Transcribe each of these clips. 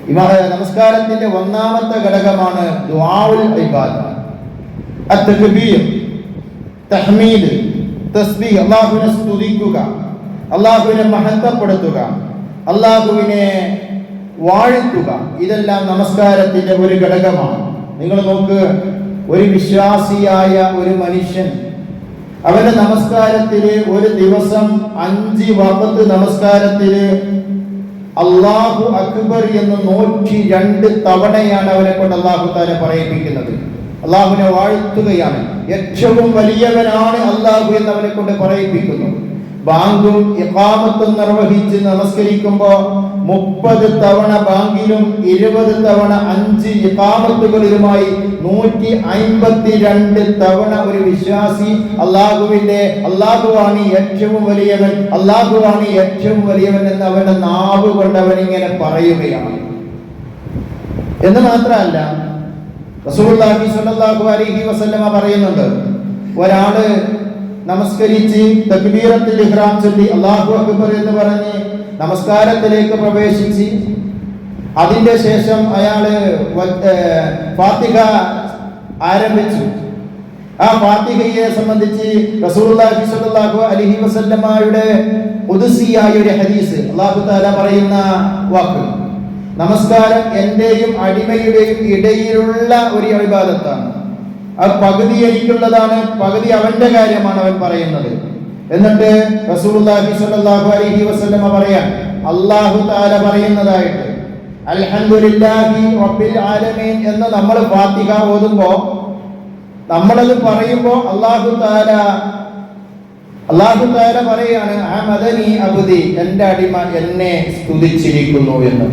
നമസ്കാരത്തിന്റെ ഒന്നാമത്തെ ഘടകമാണ് ദുആഉൽ ഇബാദ, അത്തക്ബീർ, തഹ്മീദ്, തസ്ബീഹ്, അല്ലാഹുവിനെ സ്തുതിക്കുക, അല്ലാഹുവിനെ മഹത്വപ്പെടുത്തുക, അല്ലാഹുവിനെ വാഴ്ത്തുക. ഇതെല്ലാം നമസ്കാരത്തിന്റെ ഒരു ഘടകമാണ്. നിങ്ങൾ നോക്ക്, ഒരു വിശ്വാസിയായ ഒരു മനുഷ്യൻ അവന്റെ നമസ്കാരത്തില് ഒരു ദിവസം 5 വഖത്ത് നമസ്കാരത്തില് അല്ലാഹു അക്ബർ എന്ന് 102 തവണയാണ് അവനെ കൊണ്ട് അല്ലാഹു തആല പറയിപ്പിക്കുന്നത്. അല്ലാഹുവിനെ വാഴ്ത്തുകയാണ്. ഏറ്റവും വലിയവനാണ് അല്ലാഹു എന്ന് അവനെ കൊണ്ട് പറയിപ്പിക്കുന്നു. ബാങ്കും ഇഖാമത്തും നിർവഹിച്ച് നമസ്കരിക്കുമ്പോൾ 30 തവണ ബാങ്കിലും 20 തവണ 5 ഇഖാമത്തുകളിലുമായി 152 തവണ ഒരു വിശ്വാസി അല്ലാഹുവാണ് ഏറ്റവും വലിയവൻ, അല്ലാഹുവാണ് ഏറ്റവും വലിയവൻ എന്ന് അവന്റെ നാവ് കൊണ്ട് അവനിങ്ങനെ പറയുകയാണ്. എന്ന് മാത്രമല്ല, റസൂലുള്ളാഹി സ്വല്ലല്ലാഹു അലൈഹി വസല്ലമ പറയുന്നുണ്ട്, ഒരാള് നമസ്കരിച്ച് തക്ബീറത്തുൽ ഇഹ്റാം ചൊല്ലി അല്ലാഹു അക്ബർ എന്ന് പറഞ്ഞ് നമസ്കാരത്തിലേക്ക് പ്രവേശിച്ച് അതിന്റെ ശേഷം അയാള് ഫാത്തിഹ ആരംഭിച്ചു. ആ ഫാത്തിഹയെ സംബന്ധിച്ച് റസൂലുള്ളാഹി സ്വല്ലല്ലാഹു അലൈഹി വസല്ലമയുടെ ഖുദ്സിയായ ഒരു ഹദീസ്, അല്ലാഹു തആല പറയുന്ന വാക്ക്, നമസ്കാരം എന്റെയും അടിമയുടെയും ഇടയിലുള്ള ഒരു ഇബാദത്താണ്. അത് പകുതി എനിക്കുള്ളതാണ്, പകുതി അവന്റെ കാര്യമാണ് അവൻ പറയുന്നത്. എന്നിട്ട് റസൂലുള്ളാഹി സ്വല്ലല്ലാഹു അലൈഹി വസല്ലമ പറയാൻ, അല്ലാഹു തആല പറയുന്നതായിട്ട് അൽഹംദുലില്ലാഹി റബ്ബിൽ ആലമീൻ എന്ന് നമ്മൾ ഫാത്തിഹ ഓതുമ്പോ, നമ്മളത് പറയുമ്പോ അല്ലാഹു തആല പറയാണ്, ഹമദനി അബ്ദി, എന്റെ അടിമ എന്നെ സ്തുതിച്ചിരിക്കുന്നു എന്ന്.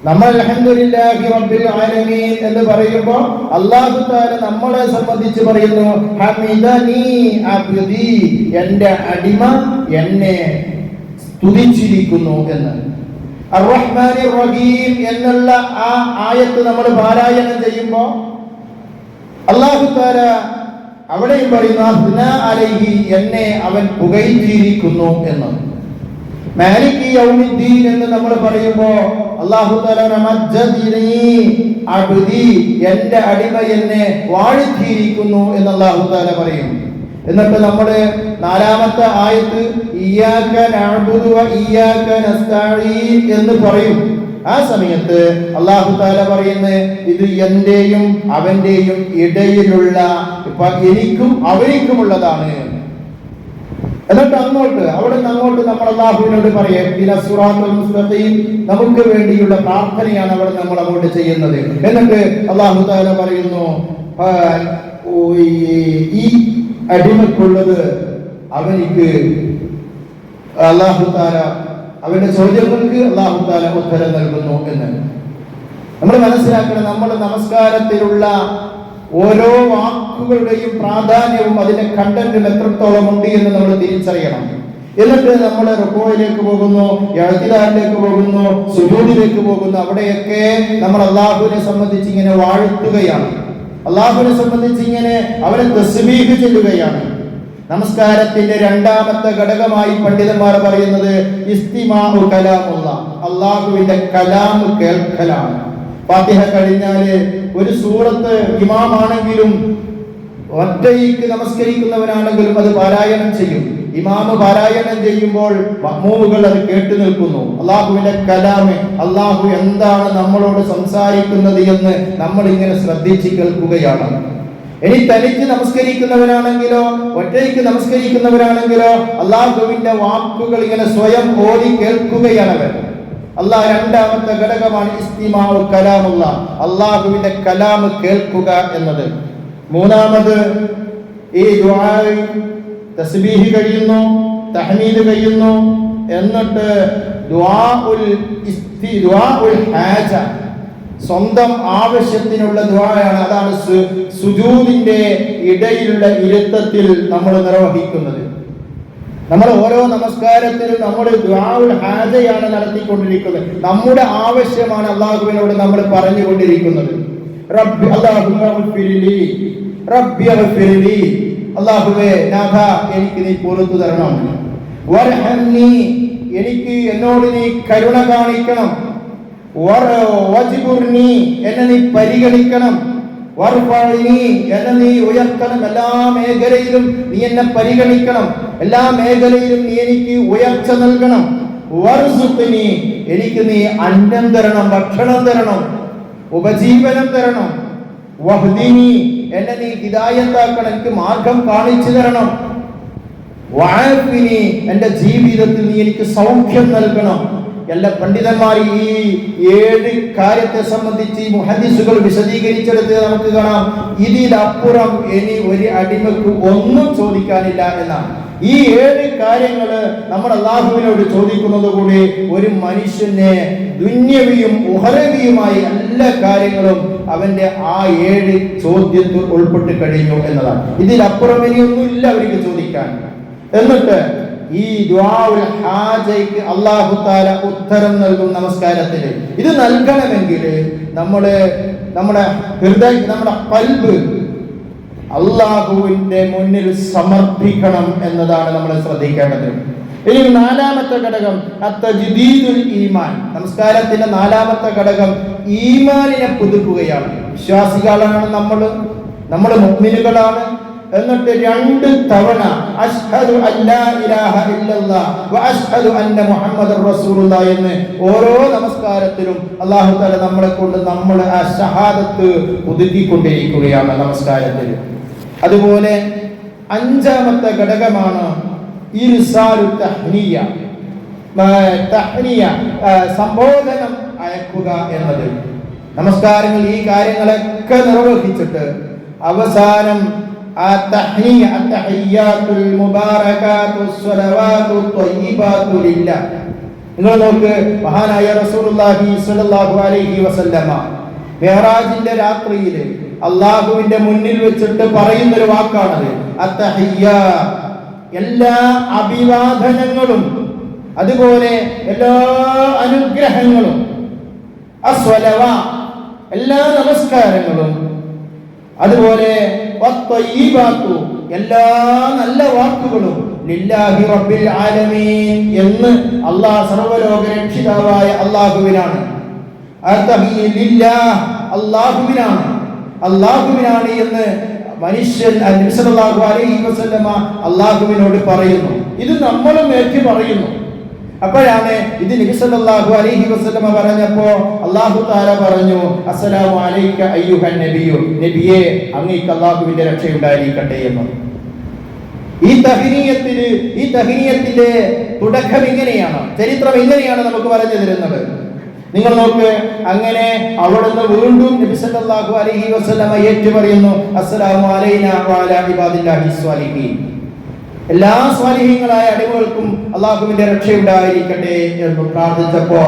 നമ്മൾ അൽഹംദുലില്ലാഹി റബ്ബിൽ ആലമീൻ എന്ന് പറയുമ്പോൾ അല്ലാഹു തആല നമ്മളെ സംബന്ധിച്ച് പറയുന്നു, ഹമിദനി അബ്ദി, എൻ്റെ അടിമ എന്നെ സ്തുതിച്ചിരിക്കുന്നു എന്ന്. അർ-റഹ്മാനിർ റഹീം എന്നുള്ള ആ ആയത്ത് നമ്മൾ പാരായണം ചെയ്യുമ്പോൾ അല്ലാഹു തആല അവിടെയും പറയുന്നു, അസ്നാ അലൈഹി, എന്നെ അവൻ പുകഴ്ത്തിയിരിക്കുന്നു എന്ന്. മാലികി യൗമിദ്ദീൻ എന്ന് നമ്മൾ പറയുമ്പോൾ അല്ലാഹു തആല മജ്ജദിനി അബ്ദി, എൻ്റെ അടിമ എന്നെ വാഴ്ത്തിയിരിക്കുന്നു എന്ന് അല്ലാഹു തആല പറയും. എന്നിട്ട് നമ്മുടെ 4-ാമത്തെ ആയത്ത് ഇയ്യാക നഅ്ബുദു വ ഇയ്യാക നസ്തഈൻ എന്ന് പറയും. ആ സമയത്ത് അല്ലാഹു തആല പറയുന്നത്, ഇത് എന്റെയും അവന്റെയും ഇടയിലുള്ള, എനിക്കും അവനിക്കുമുള്ളതാണ്. എന്നിട്ട് അവിടെ നിന്ന് അങ്ങോട്ട് നമ്മൾ അല്ലാഹുവിനോട് പറയും, നമുക്ക് വേണ്ടിയുള്ള പ്രാർത്ഥനയാണ് അവിടെ നമ്മൾ അങ്ങോട്ട് ചെയ്യുന്നത്. എന്നിട്ട് അല്ലാഹു തആല പറയുന്നു, ഈ അടിമക്കുള്ളത് അവനിക്ക് അല്ലാഹു തആല അവന്റെ ചോദ്യങ്ങൾക്ക് അല്ലാഹു തആല ഉത്തരം നൽകുന്നു എന്ന് നമ്മൾ മനസ്സിലാക്കണം. നമ്മുടെ നമസ്കാരത്തിലുള്ള ഓരോ വാക്കുകളുടെയും പ്രാധാന്യവും അതിന്റെ കണ്ടന്റും എത്രത്തോളം ഉണ്ട് എന്ന് നമ്മൾ തിരിച്ചറിയണം. എന്നിട്ട് നമ്മൾ റുകൂഇലേക്ക് പോകുന്നു, ഇഅ്തിദാലിലേക്ക് പോകുന്നു, സുജൂദിലേക്ക് പോകുന്നു. അവിടെയൊക്കെ നമ്മൾ അല്ലാഹുവിനെ സംബന്ധിച്ച് ഇങ്ങനെ വാഴ്ത്തുകയാണ്, അല്ലാഹുവിനെ സംബന്ധിച്ച് ഇങ്ങനെ അവനെ തസ്ബീഹ് ചൊല്ലുകയാണ്. നമസ്കാരത്തിന്റെ 2-ാമത്തെ ഘടകമായി പണ്ഡിതന്മാർ പറയുന്നത് ഇസ്തിമാഉ കലാമുല്ലാഹ്, അല്ലാഹുവിന്റെ കലാം കേൾക്കലാണ്. ഫാത്തിഹ കഴിഞ്ഞാല് ഒരു സൂറത്ത് ഇമാമാണെങ്കിലും ഒറ്റയ്ക്ക് നമസ്കരിക്കുന്നവനാണെങ്കിലും അത് പാരായണം ചെയ്യും. ഇമാമ് പാരായണം ചെയ്യുമ്പോൾ മഅ്മൂമുകൾ അത് കേട്ടു നിൽക്കുന്നു. അല്ലാഹുവിന്റെ കലാമ്, അല്ലാഹു എന്താണ് നമ്മളോട് സംസാരിക്കുന്നത് എന്ന് നമ്മൾ ഇങ്ങനെ ശ്രദ്ധിച്ച് കേൾക്കുകയാണ്. ഇനി തനിച്ച് നമസ്കരിക്കുന്നവരാണെങ്കിലോ ഒറ്റയ്ക്ക് നമസ്കരിക്കുന്നവരാണെങ്കിലോ അല്ലാഹുവിന്റെ വാക്കുകൾ ഇങ്ങനെ സ്വയം ഓതി കേൾക്കുകയാണ് അവർ. അല്ലാഹ് 2-ാമത്തെ ഘടകമാണ് ഇസ്തിമാഉ കലാമുല്ലാഹ്, അല്ലാഹുവിന്റെ കലാം കേൾക്കുക എന്നത്. 3-ാമത് ഈ ദുആ, തസ്ബീഹ് കഴിയുന്നു, തഹ്മീദ് കഴിയുന്നു, എന്നിട്ട് ദുആഉൽ ഹാജ, സ്വന്തം ആവശ്യത്തിനുള്ള ദുആയാണ്. അതാണ് സുജൂദിന്റെ ഇടയിലുള്ള ഇരുത്തത്തിൽ നമ്മൾ നിർവഹിക്കുന്നത്. നമ്മൾ ഓരോ നമസ്കാരത്തിലും നമ്മൾ ദുആഉൽ ഹാജയാണ് നടത്തിക്കൊണ്ടിരിക്കുന്നത്. നമ്മുടെ ആവശ്യമാണ് അല്ലാഹുവിനോട് നമ്മൾ പറഞ്ഞുകൊണ്ടിരിക്കുന്നത്. റബ്ബി അല്ലാഹുമ്മ ഗ്ഫിർലി, റബ്ബി ഗ്ഫിർലി, അല്ലാഹുവേ നാഥ എനിക്ക് നീ പുറത്തു തരണം. വർഹംനി, എനിക്ക് എന്നോട് നീ കരുണ കാണിക്കണം. വജ്ബുർനി, എന്നെ നീ പരിഗണിക്കണം. വർഫഅനി, എന്നെ നീ ഉയർത്തണം. എല്ലാ മേഖലയിലും നീ എന്നെ പരിഗണിക്കണം. എല്ലാ മേഖലയിലും നീ എനിക്ക് ഉയർച്ച നൽകണം. വർസുഖ്നി, എനിക്ക് നീ അന്നം തരണം, ഭക്ഷണം തരണം, ഉപജീവനം തരണം. വഹ്ദിനി, എന്നെ നീ ഹിദായത്താക്കണം, എനിക്ക് മാർഗം കാണിച്ചു തരണം. വഅഫിനി, എൻ്റെ ജീവിതത്തിൽ നീ എനിക്ക് സൗഖ്യം നൽകണം. എല്ലാ പണ്ഡിതന്മാർ ഈ 7 കാര്യത്തെ സംബന്ധിച്ച് മുഹദ്ദിസുകൾ വിശദീകരിച്ചെടുത്ത് നമുക്ക് കാണാം. ഇതിലപ്പുറം ഇനി ഒരു അടിമക്ക് ഒന്നും ചോദിക്കാനില്ല എന്നാണ്. ഈ 7 കാര്യങ്ങൾ നമ്മൾ അല്ലാഹുവിനോട് ചോദിക്കുന്നത് കൂടി ഒരു മനുഷ്യനെ ദുന്യവിയും ഉഹറവിയുമായി എല്ലാ കാര്യങ്ങളും അവന്റെ ആ 7 ചോദ്യത്തിൽ ഉൾപ്പെട്ട് കഴിഞ്ഞു എന്നതാണ്. ഇതിലപ്പുറം ഇനിയൊന്നുമില്ല അവർക്ക് ചോദിക്കാൻ. എന്നിട്ട് ഈ ദുആഉൽ ഹാജയ്ക്ക് അല്ലാഹു തആല ഉത്തരം നൽകും നമസ്കാരത്തിൽ. ഇത് നൽകണമെങ്കിൽ നമ്മുടെ ഹൃദയം, നമ്മുടെ ഖൽബ് അല്ലാഹുവിന്റെ മുന്നിൽ സമർപ്പിക്കണം എന്നതാണ് നമ്മൾ ശ്രദ്ധിക്കേണ്ടത്. ഇനി 4ാമത്തെ ഘടകം അത്തജ്ദീദുൽ ഈമാൻ. നമസ്കാരത്തിന്റെ 4ാമത്തെ ഘടകം ഈമാനിനെ പുതുക്കുകയാണ്. വിശ്വാസികളാണ് നമ്മൾ മുഅ്മിനുകളാണ്. എന്നിട്ട് 2 തവണ അശ്ഹദു അല്ലാ ഇലാഹ ഇല്ലല്ലാഹ് വ അശ്ഹദു അന്ന മുഹമ്മദർ റസൂലുള്ളാഹി എന്ന് ഓരോ നമസ്കാരത്തിലും അല്ലാഹു തആല നമ്മളെ ആ ഷഹാദത്ത് പുതുക്കിക്കൊണ്ടിരിക്കുകയാണ് നമസ്കാരത്തിൽ. അതുപോലെ 5ാമത്തെ ഘടകമാണ് ഇർസാലു തഹ്നിയ, സംബോധനം അയക്കുക എന്നത്. നമസ്കാരങ്ങൾ ഈ കാര്യങ്ങളൊക്കെ നിർവഹിച്ചിട്ട് അവസാനം നിങ്ങൾ നോക്ക്, മഹാനായ റസൂലുള്ളാഹി സ്വല്ലല്ലാഹു അലൈഹി വസല്ലമ മിഅ്റാജിന്റെ രാത്രിയിൽ അല്ലാഹുവിന്റെ മുന്നിൽ വെച്ചിട്ട് പറയുന്ന ഒരു വാക്കാണത് അത്തഹിയ്യാ. എല്ലാ അഭിവാദനങ്ങളും അതുപോലെ എല്ലാ അനുഗ്രഹങ്ങളും അസ്വലവാ, എല്ലാ നമസ്കാരങ്ങളും അതുപോലെ എല്ലാ നല്ല വാക്കുകളും ലില്ലാഹി റബ്ബിൽ ആലമീൻ എന്ന് അല്ലാഹ് സർവ്വലോക രക്ഷിതാവായ അല്ലാഹുവിനാണ്. അല്ലാഹുവിനാണ് എന്ന് മനുഷ്യൻ നബി സല്ലല്ലാഹു അലൈഹി വസല്ലമ അല്ലാഹുവിനോട് പറയുന്നു. ഇത് നമ്മളും ഏറ്റു പറയുന്നു. അപ്പോഴാണ് ഇത് നബി സല്ലല്ലാഹു അലൈഹി വസല്ലമ പറഞ്ഞപ്പോ അല്ലാഹു തആല പറഞ്ഞു അസ്സലാമു അലൈക അയ്യുഹൻ നബിയു, നബിയേ അങ്ങേക്ക് അല്ലാഹുവിന്റെ രക്ഷയുണ്ടായിരിക്കട്ടെ എന്ന്. ഈ തഹ്നിയത്തിന്റെ തുടക്കം ഇങ്ങനെയാണ്, ചരിത്രം ഇങ്ങനെയാണ് നമുക്ക് പറഞ്ഞു തരുന്നത്. നിങ്ങൾ നോക്ക്, അങ്ങനെ അവിടുന്ന് വീണ്ടും നബി സല്ലല്ലാഹു അലൈഹി വസല്ലമ ഏറ്റു പറയുന്നു അസ്സലാമു അലൈനാ വഅലാ ഇബാദില്ലാഹി സ്വാലിഹീൻ, എല്ലാ സ്വാലിഹീങ്ങളായ അടിമകൾക്കും അല്ലാഹുവിന്റെ രക്ഷയുണ്ടായിരിക്കട്ടെ എന്ന് പ്രാർത്ഥിച്ചപ്പോ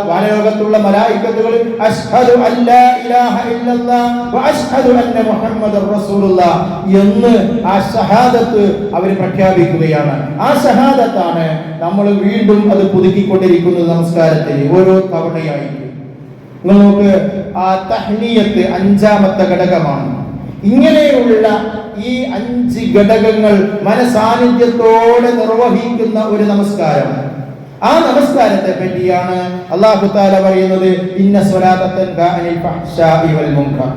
വാനലോകത്തുള്ള മലായികത്തുകൾ അശ്ഹദു അല്ലാ ഇലാഹ ഇല്ലല്ലാഹ് വ അശ്ഹദു അന്ന മുഹമ്മദർ റസൂലുള്ളാഹ് എന്ന് ആ ഷഹാദത്ത് അവർ പ്രഖ്യാപിക്കുകയാണ്. ആ ഷഹാദത്താണ് നമ്മൾ വീണ്ടും അത് പുതുക്കിക്കൊണ്ടിരിക്കുന്നത് നമസ്കാരത്തിൽ ഓരോ തവണയായി. നമുക്ക് ആ തഹ്നിയത്ത് 5ാമത്തെ ഘടകമാണ്. ഇങ്ങനെയുള്ള ഈ 5 ഘടകങ്ങൾ മനസാന്നിധ്യത്തോടെ നിർവഹിക്കുന്ന ഒരു നമസ്കാരം. ആ നമസ്കാരത്തെ പറ്റിയാണ് അല്ലാഹു തആല പറയുന്നത് ഇന്ന സ്വലാത്ത തൻഹാ അനിൽ ഫഹ്ശാഇ വൽ മുൻകർ.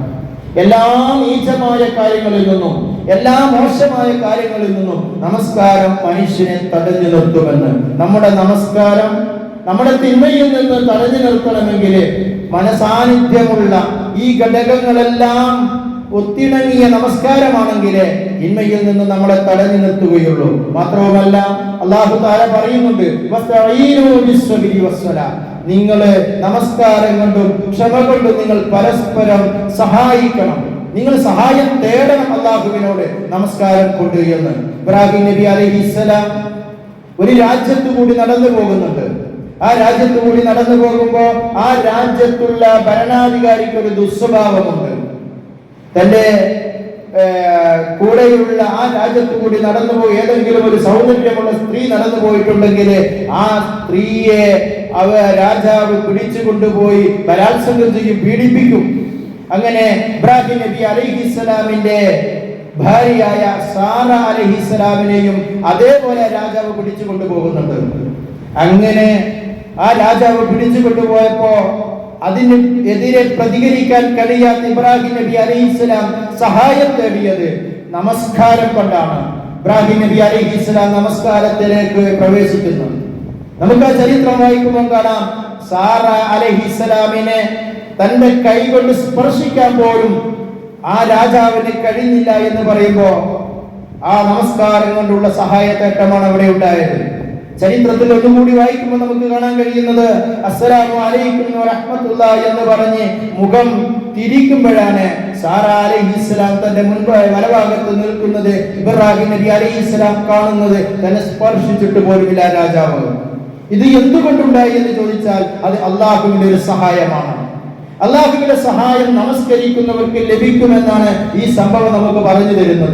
എല്ലാ നീചമായ കാര്യങ്ങളിൽ നിന്നും എല്ലാ മോശമായ കാര്യങ്ങളിൽ നിന്നും നമസ്കാരം മനുഷ്യനെ തടഞ്ഞു നിർത്തുമെന്ന്. നമ്മുടെ നമസ്കാരം നമ്മുടെ തിന്മയിൽ നിന്ന് തടഞ്ഞു നിർത്തണമെങ്കിൽ മനസാന്നിധ്യമുള്ള ഈ ഘടകങ്ങളെല്ലാം ഒത്തിണങ്ങിയ നമസ്കാരമാണെങ്കിൽ തിന്മയിൽ നിന്ന് നമ്മളെ തടഞ്ഞു നിർത്തുകയുള്ളൂ. മാത്രവുമല്ല അല്ലാഹു തആല പറയുന്നുണ്ട് വസ്തഈനു ബിസ്സബ്രി വസ്സലാ, നിങ്ങൾ നമസ്കാരം കൊണ്ടും ക്ഷമ കൊണ്ടും നിങ്ങൾ പരസ്പരം സഹായിക്കണം, നിങ്ങൾ സഹായം തേടണം അല്ലാഹുവിനോട് നമസ്കാരം കൊണ്ട് എന്ന്. ഇബ്രാഹിം നബി അലൈഹിസ്സലാം ഒരു രാജ്യത്തു കൂടി നടന്നു പോകുന്നുണ്ട്. ആ രാജ്യത്തു കൂടി നടന്നു പോകുമ്പോൾ ആ രാജ്യത്തുള്ള ഭരണാധികാരിക്ക് ഒരു ദുസ്വഭാവമുണ്ട്. തന്റെ കൂടെയുള്ള ആ രാജ്യത്തു കൂടി നടന്നുപോയി ഏതെങ്കിലും ഒരു സൗന്ദര്യമുള്ള സ്ത്രീ നടന്നു പോയിട്ടുണ്ടെങ്കിൽ ആ സ്ത്രീയെ രാജാവ് പിടിച്ചു കൊണ്ടുപോയി ബലാത്സംഗം ചെയ്യും, പീഡിപ്പിക്കും. അങ്ങനെ ഇബ്രാഹിം നബി അലൈഹിസ്സലാമിന്റെ ഭാര്യയായ സാറ അലൈഹിസ്സലാമിനെയും അതേപോലെ രാജാവ് പിടിച്ചു കൊണ്ടുപോകുന്നുണ്ട്. അങ്ങനെ ആ രാജാവ് പിടിച്ചു കൊണ്ടുപോയപ്പോ അതിന് എതിരെ പ്രതികരിക്കാൻ കഴിയാത്ത ഇബ്രാഹിം നബി അലൈഹിസ്സലാം സഹായം തേടിയത് നമസ്കാരം കൊണ്ടാണ്. ഇബ്രാഹിം നബി അലൈഹിസ്സലാം നമസ്കാരത്തിലേക്ക് പ്രവേശിക്കുന്നു. നമുക്ക് ആ ചരിത്രം വായിക്കുമ്പോൾ കാണാം, സാറ അലൈഹിസ്സലാമിനെ തന്റെ കൈ കൊണ്ട് സ്പർശിക്കാൻ പോലും ആ രാജാവിന് കഴിഞ്ഞില്ല എന്ന് പറയുമ്പോ ആ നമസ്കാരം കൊണ്ടുള്ള സഹായത്തേട്ടമാണ് അവിടെ ഉണ്ടായത്. ചരിത്രത്തിൽ ഒന്നുകൂടി വായിക്കുമ്പോൾ നമുക്ക് കാണാൻ കഴിയുന്നത് അസ്സലാമു അലൈക്കും വറഹ്മത്തുള്ളാഹി എന്ന് പറഞ്ഞ് മുഖം തിരിക്കുമ്പോഴാണ് സാറ അലൈഹിസ്സലാം തന്റെ വലഭാഗത്ത് നിൽക്കുന്നത് ഇബ്രാഹിം നബി അലൈഹിസ്സലാം കാണുന്നത് തന്നെ സ്പർശിച്ചിട്ട് പോലുമില്ല രാജാവ്. ഇത് എന്തുകൊണ്ടുണ്ടായി എന്ന് ചോദിച്ചാൽ അത് അള്ളാഹുവിന്റെ ഒരു സഹായമാണ്. അള്ളാഹുവിന്റെ സഹായം നമസ്കരിക്കുന്നവർക്ക് ലഭിക്കുമെന്നാണ് ഈ സംഭവം നമുക്ക് പറഞ്ഞു തരുന്നത്.